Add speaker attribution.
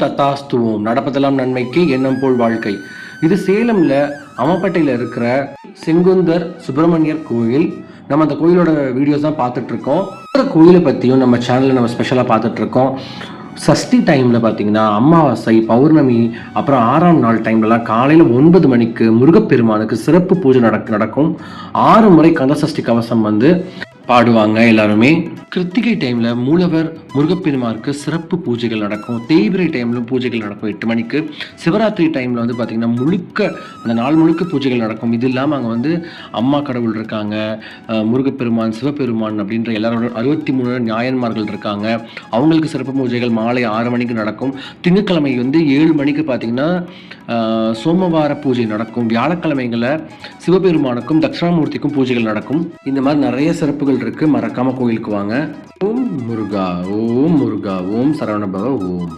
Speaker 1: தத்தாஸ்துவோம், நடப்பதெல்லாம் நன்மைக்கு, எண்ணம் போல் வாழ்க்கை. இது சேலம்ல அமப்பட்டையில் இருக்கிற செங்குந்தர் சுப்பிரமணியர் கோயில். நம்ம அந்த கோயிலோட வீடியோஸ் தான் பார்த்துட்டு இருக்கோம். இந்த கோயிலை பற்றியும் நம்ம சேனலில் நம்ம ஸ்பெஷலாக பார்த்துட்டு இருக்கோம். சஷ்டி டைமில் பார்த்தீங்கன்னா அமாவாசை, பௌர்ணமி, அப்புறம் 6ஆம் நாள் டைம்லலாம் காலையில் 9 மணிக்கு முருகப்பெருமானுக்கு சிறப்பு பூஜை நடக்கும். 6 முறை கந்தசஷ்டி கவசம் பாடுவாங்க எல்லாருமே. கிருத்திகை டைம்ல மூலவர் முருகப்பெருமாருக்கு சிறப்பு பூஜைகள் நடக்கும். தேய்பிரை டைம்ல பூஜைகள் நடக்கும் 8 மணிக்கு. சிவராத்திரி டைம்ல பாத்தீங்கன்னா முழுக்க அந்த நாள் முழுக்க பூஜைகள் நடக்கும். இது இல்லாம அங்க அம்மா கடவுள் இருக்காங்க, முருகப்பெருமான், சிவபெருமான் அப்படின்ற எல்லாரோட 63 நாயன்மார்கள் இருக்காங்க. அவங்களுக்கு சிறப்பு பூஜைகள் மாலை 6 மணிக்கு நடக்கும். திங்கட்கிழமை 7 மணிக்கு பாத்தீங்கன்னா சோமவார பூஜை நடக்கும். வியாழக்கிழமைகளை சிவபெருமானுக்கும் தட்சிணாமூர்த்திக்கும் பூஜைகள் நடக்கும். இந்த மாதிரி நிறைய சிறப்புகள் இருக்கு. மறக்காம கோயிலுக்கு வாங்க. ஓம் முருகா, ஓம் முருகா, ஓம் சரவணபவ, ஓம்.